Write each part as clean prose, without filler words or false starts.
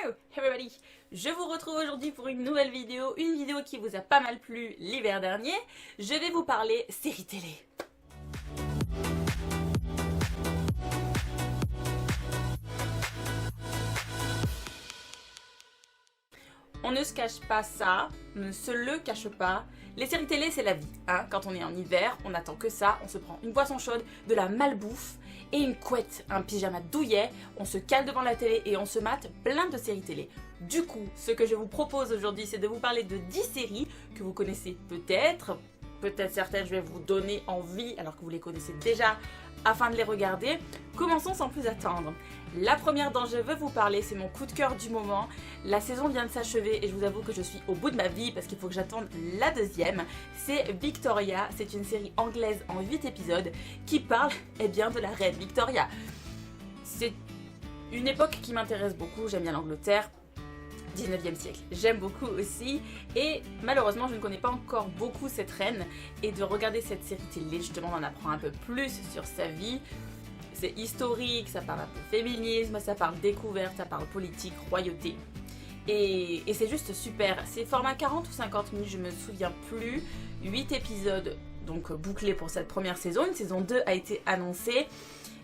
Hello everybody! Je vous retrouve aujourd'hui pour une nouvelle vidéo, une vidéo qui vous a pas mal plu l'hiver dernier. Je vais vous parler séries télé. On ne se cache pas ça, on ne se le cache pas. Les séries télé, c'est la vie. Hein. Quand on est en hiver, on attend que ça. On se prend une boisson chaude, de la malbouffe et une couette, un pyjama douillet. On se cale devant la télé et on se mate plein de séries télé. Du coup, ce que je vous propose aujourd'hui, c'est de vous parler de 10 séries que vous connaissez peut-être. Peut-être certaines, je vais vous donner envie, alors que vous les connaissez déjà, afin de les regarder. Commençons sans plus attendre. La première dont je veux vous parler, c'est mon coup de cœur du moment. La saison vient de s'achever et je vous avoue que je suis au bout de ma vie parce qu'il faut que j'attende la deuxième. C'est Victoria, c'est une série anglaise en 8 épisodes qui parle de la reine Victoria. C'est une époque qui m'intéresse beaucoup, j'aime bien l'Angleterre. 19e siècle, j'aime beaucoup aussi et malheureusement je ne connais pas encore beaucoup cette reine et de regarder cette série télé justement on en apprend un peu plus sur sa vie. C'est historique, ça parle un peu féminisme, ça parle découverte, ça parle politique, royauté et c'est juste super. C'est format 40 ou 50 minutes, je me souviens plus, 8 épisodes donc bouclés pour cette première saison, une saison 2 a été annoncée.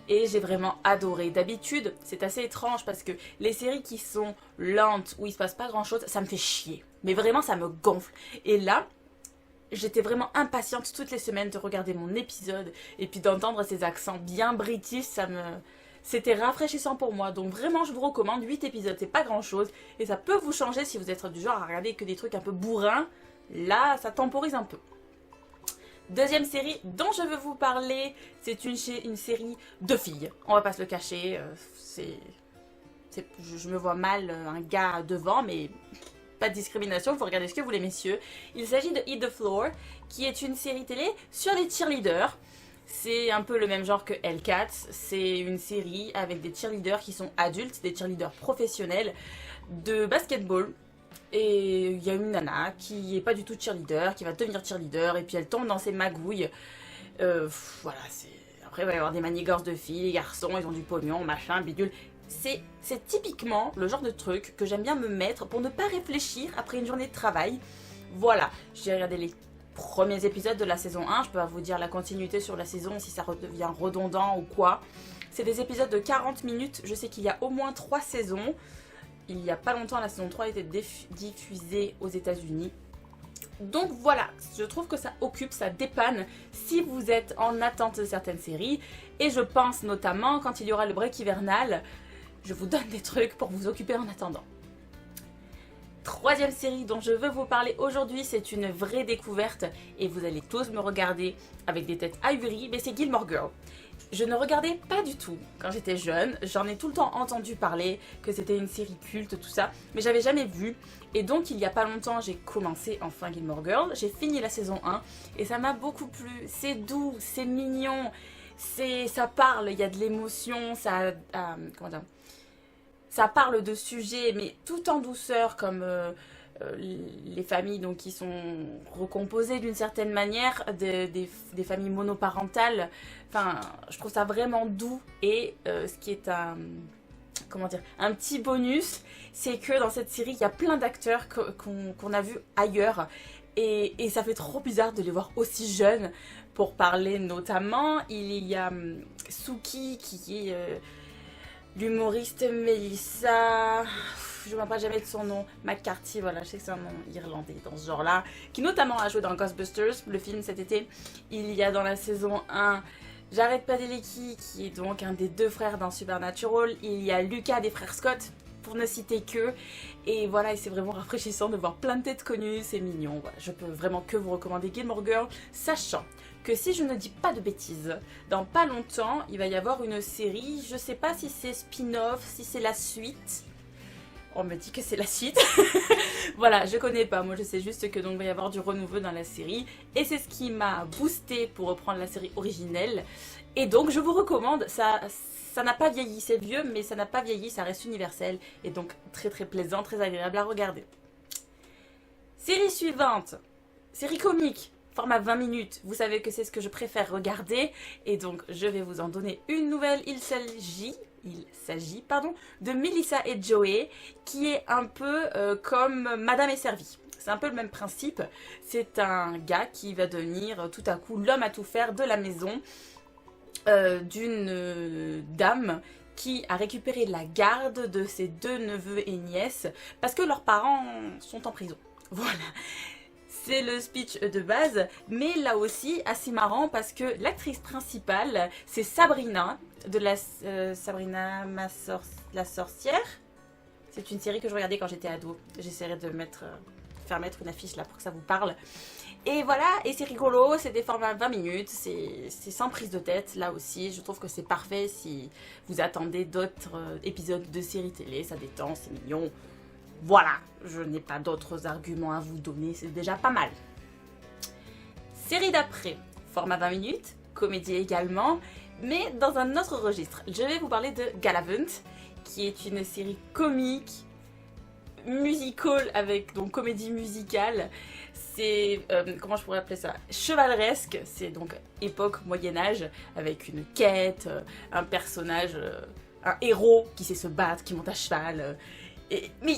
Et j'ai vraiment adoré. D'habitude, c'est assez étrange parce que les séries qui sont lentes, où il se passe pas grand chose, ça me fait chier. Mais vraiment, ça me gonfle. Et là, j'étais vraiment impatiente toutes les semaines de regarder mon épisode et puis d'entendre ces accents bien british, c'était rafraîchissant pour moi. Donc vraiment, je vous recommande 8 épisodes, c'est pas grand chose. Et ça peut vous changer si vous êtes du genre à regarder que des trucs un peu bourrins. Là, ça temporise un peu. Deuxième série dont je veux vous parler, c'est une série de filles. On va pas se le cacher, je me vois mal un gars devant, mais pas de discrimination, il faut regarder ce que vous voulez messieurs. Il s'agit de Eat the Floor, qui est une série télé sur les cheerleaders. C'est un peu le même genre que Hellcat, c'est une série avec des cheerleaders qui sont adultes, des cheerleaders professionnels de basketball. Et il y a une nana qui est pas du tout cheerleader, qui va devenir cheerleader, et puis elle tombe dans ses magouilles. Voilà, après il va y avoir des manigances de filles, les garçons, ils ont du pognon, machin, bidule. C'est typiquement le genre de truc que j'aime bien me mettre pour ne pas réfléchir après une journée de travail. Voilà, j'ai regardé les premiers épisodes de la saison 1, je peux pas vous dire la continuité sur la saison, si ça redevient redondant ou quoi. C'est des épisodes de 40 minutes, je sais qu'il y a au moins 3 saisons. Il n'y a pas longtemps, la saison 3 a été diffusée aux États-Unis. Donc voilà, je trouve que ça occupe, ça dépanne si vous êtes en attente de certaines séries. Et je pense notamment, quand il y aura le break hivernal, je vous donne des trucs pour vous occuper en attendant. Troisième série dont je veux vous parler aujourd'hui, c'est une vraie découverte et vous allez tous me regarder avec des têtes ahuries, mais c'est Gilmore Girls. Je ne regardais pas du tout quand j'étais jeune, j'en ai tout le temps entendu parler, que c'était une série culte, tout ça, mais j'avais jamais vu. Et donc il y a pas longtemps, j'ai commencé enfin Gilmore Girls, j'ai fini la saison 1 et ça m'a beaucoup plu. C'est doux, c'est mignon, ça parle, il y a de l'émotion, ça parle de sujets, mais tout en douceur, comme les familles donc, qui sont recomposées d'une certaine manière, des familles monoparentales. Enfin, je trouve ça vraiment doux. Et ce qui est un petit bonus, c'est que dans cette série, il y a plein d'acteurs qu'on a vus ailleurs. Et ça fait trop bizarre de les voir aussi jeunes. Pour parler notamment, il y a Suki qui est... l'humoriste Melissa, je ne me rappelle jamais de son nom, McCarthy, voilà, je sais que c'est un nom irlandais dans ce genre-là, qui notamment a joué dans Ghostbusters, le film cet été. Il y a dans la saison 1 Jared Padalecki, qui est donc un des 2 frères dans Supernatural. Il y a Lucas des frères Scott, pour ne citer que. Et voilà, et c'est vraiment rafraîchissant de voir plein de têtes connues, c'est mignon. Voilà, je peux vraiment que vous recommander Gilmore Girls, sachant que si je ne dis pas de bêtises, dans pas longtemps, il va y avoir une série, je sais pas si c'est spin-off, si c'est la suite. On me dit que c'est la suite. Voilà, je connais pas, moi je sais juste que donc il va y avoir du renouveau dans la série. Et c'est ce qui m'a boosté pour reprendre la série originelle. Et donc je vous recommande, ça n'a pas vieilli, c'est vieux, mais ça n'a pas vieilli, ça reste universel. Et donc très très plaisant, très agréable à regarder. Série suivante, série comique. Format 20 minutes, vous savez que c'est ce que je préfère regarder et donc je vais vous en donner une nouvelle. Il s'agit de Melissa et Joey, qui est un peu comme Madame est servie. C'est un peu le même principe. C'est un gars qui va devenir tout à coup l'homme à tout faire de la maison d'une dame qui a récupéré la garde de ses 2 neveux et nièces parce que leurs parents sont en prison. Voilà. C'est le speech de base, mais là aussi assez marrant parce que l'actrice principale, c'est Sabrina, de la la sorcière. C'est une série que je regardais quand j'étais ado. J'essaierai de faire mettre une affiche là pour que ça vous parle. Et voilà, et c'est rigolo, c'est des formats 20 minutes, c'est sans prise de tête. Là aussi, je trouve que c'est parfait si vous attendez d'autres épisodes de séries télé, ça détend, c'est mignon. Voilà, je n'ai pas d'autres arguments à vous donner, c'est déjà pas mal. Série d'après, format 20 minutes, comédie également, mais dans un autre registre. Je vais vous parler de Galavant, qui est une série comique, musical, avec donc comédie musicale. C'est, comment je pourrais appeler ça, chevaleresque, c'est donc époque Moyen-Âge, avec une quête, un personnage, un héros qui sait se battre, qui monte à cheval, mais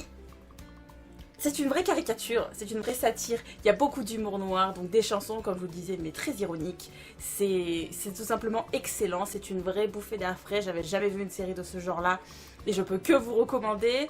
c'est une vraie caricature, c'est une vraie satire, il y a beaucoup d'humour noir, donc des chansons, comme je vous le disais, mais très ironiques. C'est tout simplement excellent, c'est une vraie bouffée d'air frais, j'avais jamais vu une série de ce genre-là, et je peux que vous recommander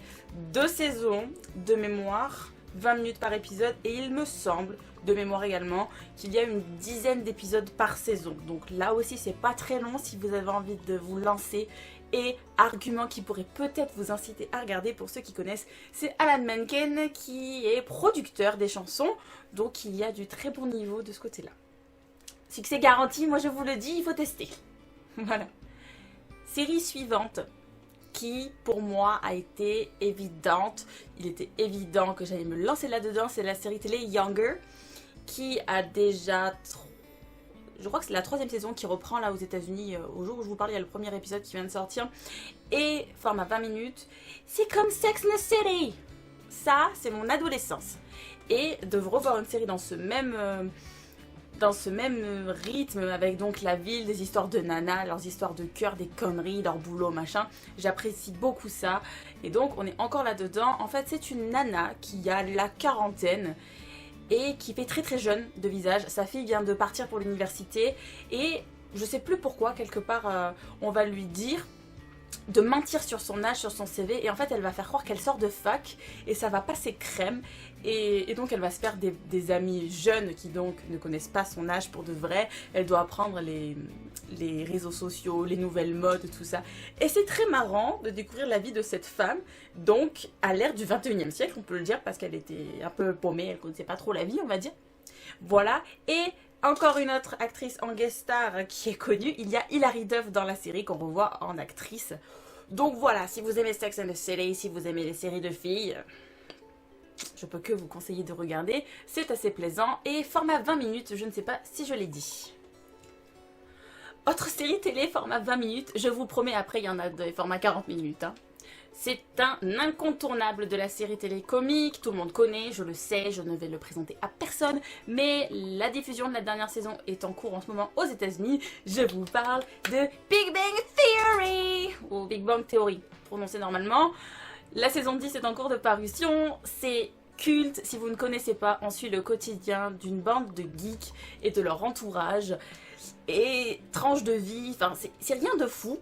2 saisons de mémoire, 20 minutes par épisode, et il me semble, de mémoire également, qu'il y a une dizaine d'épisodes par saison. Donc là aussi, c'est pas très long si vous avez envie de vous lancer. Et argument qui pourrait peut-être vous inciter à regarder pour ceux qui connaissent, c'est Alan Menken qui est producteur des chansons, donc il y a du très bon niveau de ce côté-là. Succès garanti, moi je vous le dis, il faut tester. Voilà. Série suivante, qui pour moi a été évidente, il était évident que j'allais me lancer là-dedans, c'est la série télé Younger, qui a déjà... Je crois que c'est la 3e saison qui reprend là aux États-Unis au jour où je vous parlais, il y a le premier épisode qui vient de sortir. Et format 20 minutes, c'est comme Sex and the City. Ça, c'est mon adolescence. Et de revoir une série dans ce même rythme, avec donc la ville, des histoires de nana, leurs histoires de cœur, des conneries, leur boulot, machin. J'apprécie beaucoup ça. Et donc, on est encore là-dedans. En fait, c'est une nana qui a la quarantaine et qui fait très très jeune de visage. Sa fille vient de partir pour l'université et je sais plus pourquoi, quelque part on va lui dire de mentir sur son âge, sur son CV, et en fait elle va faire croire qu'elle sort de fac et ça va passer crème, et donc elle va se faire des amis jeunes qui donc ne connaissent pas son âge pour de vrai. Elle doit apprendre les réseaux sociaux, les nouvelles modes, tout ça, et c'est très marrant de découvrir la vie de cette femme, donc à l'ère du 21e siècle, on peut le dire, parce qu'elle était un peu paumée, elle connaissait pas trop la vie, on va dire. Voilà, et encore une autre actrice en guest star qui est connue, il y a Hilary Duff dans la série qu'on revoit en actrice. Donc voilà, si vous aimez Sex and the City, si vous aimez les séries de filles, je peux que vous conseiller de regarder, c'est assez plaisant. Et format 20 minutes, je ne sais pas si je l'ai dit. Autre série télé, format 20 minutes, je vous promets, après il y en a des formats 40 minutes, hein. C'est un incontournable de la série télé comique, tout le monde connaît, je le sais, je ne vais le présenter à personne, mais la diffusion de la dernière saison est en cours en ce moment aux États-Unis. Je vous parle de Big Bang Theory, ou Big Bang Theory, prononcé normalement. La saison 10 est en cours de parution, c'est culte. Si vous ne connaissez pas, on suit le quotidien d'une bande de geeks et de leur entourage, et tranche de vie, enfin c'est rien de fou,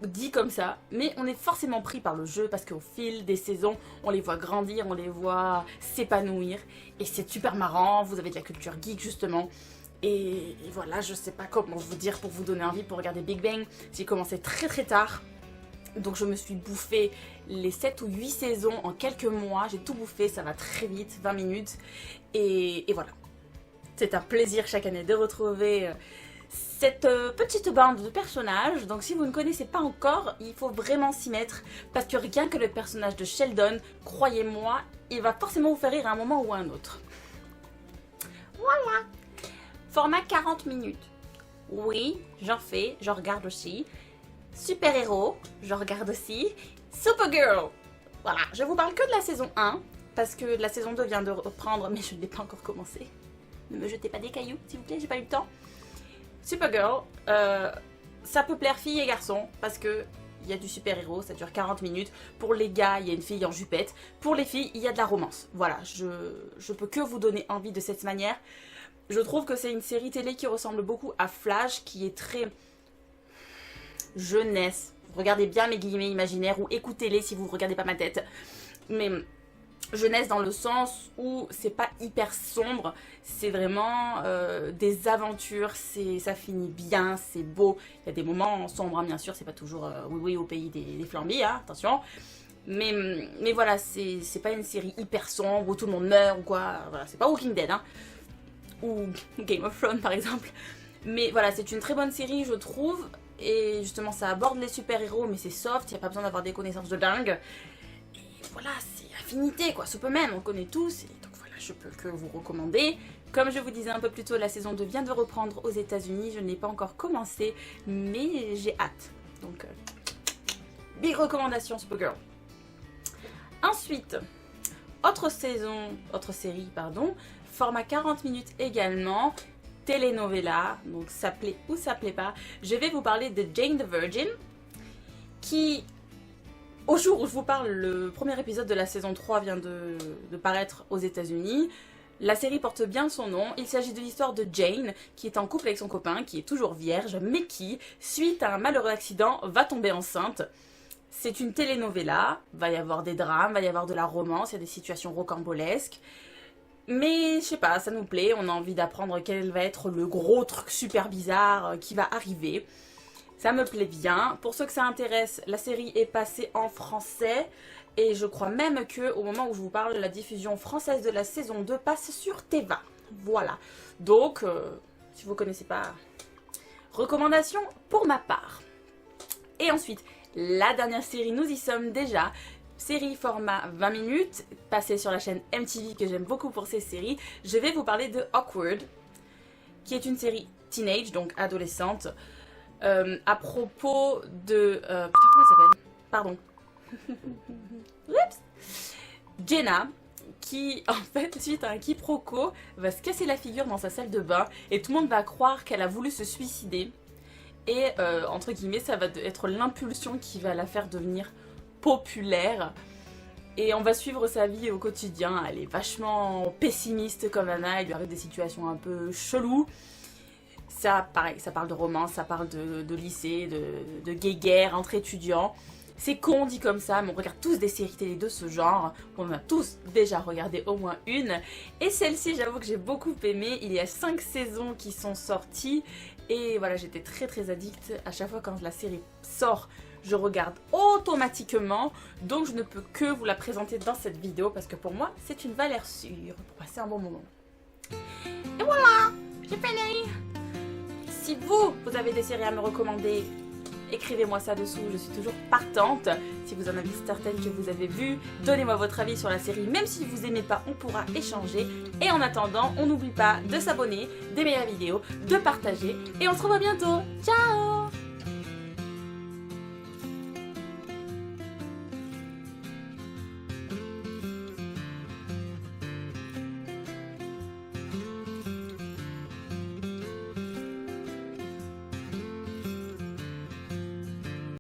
dit comme ça, mais on est forcément pris par le jeu parce qu'au fil des saisons, on les voit grandir, on les voit s'épanouir, et c'est super marrant. Vous avez de la culture geek justement, et voilà, je sais pas comment vous dire pour vous donner envie pour regarder Big Bang. J'ai commencé très très tard, donc je me suis bouffé les 7 ou 8 saisons en quelques mois, j'ai tout bouffé, ça va très vite, 20 minutes, et voilà. C'est un plaisir chaque année de retrouver cette petite bande de personnages. Donc si vous ne connaissez pas encore, il faut vraiment s'y mettre, parce que rien que le personnage de Sheldon, croyez-moi, il va forcément vous faire rire à un moment ou à un autre. Voilà. Format 40 minutes. Oui, j'en fais, j'en regarde aussi. Super-héros, j'en regarde aussi. Supergirl. Voilà, je vous parle que de la saison 1, parce que la saison 2 vient de reprendre, mais je ne l'ai pas encore commencé. Ne me jetez pas des cailloux, s'il vous plaît, j'ai pas eu le temps. Supergirl, ça peut plaire filles et garçons, parce que il y a du super-héros, ça dure 40 minutes. Pour les gars, il y a une fille en jupette. Pour les filles, il y a de la romance. Voilà, je peux que vous donner envie de cette manière. Je trouve que c'est une série télé qui ressemble beaucoup à Flash, qui est très jeunesse. Regardez bien mes guillemets imaginaires ou écoutez-les si vous ne regardez pas ma tête. Mais jeunesse dans le sens où c'est pas hyper sombre, c'est vraiment des aventures, ça finit bien, c'est beau. Il y a des moments sombres, hein, bien sûr, c'est pas toujours oui oui au pays des flambis, hein, attention. Mais voilà, c'est pas une série hyper sombre où tout le monde meurt ou quoi. Voilà, c'est pas Walking Dead, hein, ou Game of Thrones par exemple. Mais voilà, c'est une très bonne série, je trouve. Et justement, ça aborde les super-héros, mais c'est soft, il n'y a pas besoin d'avoir des connaissances de dingue. Et voilà, c'est affinité quoi, Superman, on connaît tous. Et donc voilà, je peux que vous recommander. Comme je vous disais un peu plus tôt, la saison 2 vient de reprendre aux États-Unis. Je n'ai pas encore commencé, mais j'ai hâte. Donc, big recommandation, Supergirl. Ensuite, autre série, format 40 minutes également. Telenovela, donc ça plaît ou ça plaît pas. Je vais vous parler de Jane the Virgin, qui, au jour où je vous parle, le premier épisode de la saison 3 vient de paraître aux États-Unis. La série porte bien son nom. Il s'agit de l'histoire de Jane, qui est en couple avec son copain, qui est toujours vierge, mais qui, suite à un malheureux accident, va tomber enceinte. C'est une telenovela, va y avoir des drames, va y avoir de la romance, il y a des situations rocambolesques. Mais je sais pas, ça nous plaît, on a envie d'apprendre quel va être le gros truc super bizarre qui va arriver. Ça me plaît bien. Pour ceux que ça intéresse, la série est passée en français. Et je crois même que au moment où je vous parle, la diffusion française de la saison 2 passe sur Teva. Voilà. Donc, si vous ne connaissez pas, recommandation pour ma part. Et ensuite, la dernière série, nous y sommes déjà. Série format 20 minutes, passée sur la chaîne MTV que j'aime beaucoup pour ces séries. Je vais vous parler de Awkward, qui est une série teenage, donc adolescente, à propos de... putain, comment elle s'appelle? Pardon. Oups. Jenna, qui, en fait, suite à un quiproquo, va se casser la figure dans sa salle de bain et tout le monde va croire qu'elle a voulu se suicider. Et, entre guillemets, ça va être l'impulsion qui va la faire devenir populaire. Et on va suivre sa vie au quotidien. Elle est vachement pessimiste comme Anna, il lui arrive des situations un peu cheloues. Ça, pareil, ça parle de romance, ça parle de lycée, de guéguerre entre étudiants. C'est con dit comme ça, mais on regarde tous des séries télé de ce genre. On en a tous déjà regardé au moins une. Et celle-ci, j'avoue que j'ai beaucoup aimé. Il y a 5 saisons qui sont sorties. Et voilà, j'étais très très addicte. À chaque fois quand la série sort, je regarde automatiquement. Donc je ne peux que vous la présenter dans cette vidéo parce que pour moi, c'est une valeur sûre pour passer un bon moment. Et voilà, j'ai fini. Si vous avez des séries à me recommander, écrivez-moi ça dessous, je suis toujours partante. Si vous en avez certaines que vous avez vues, donnez-moi votre avis sur la série. Même si vous n'aimez pas, on pourra échanger. Et en attendant, on n'oublie pas de s'abonner, d'aimer la vidéo, de partager. Et on se revoit bientôt. Ciao!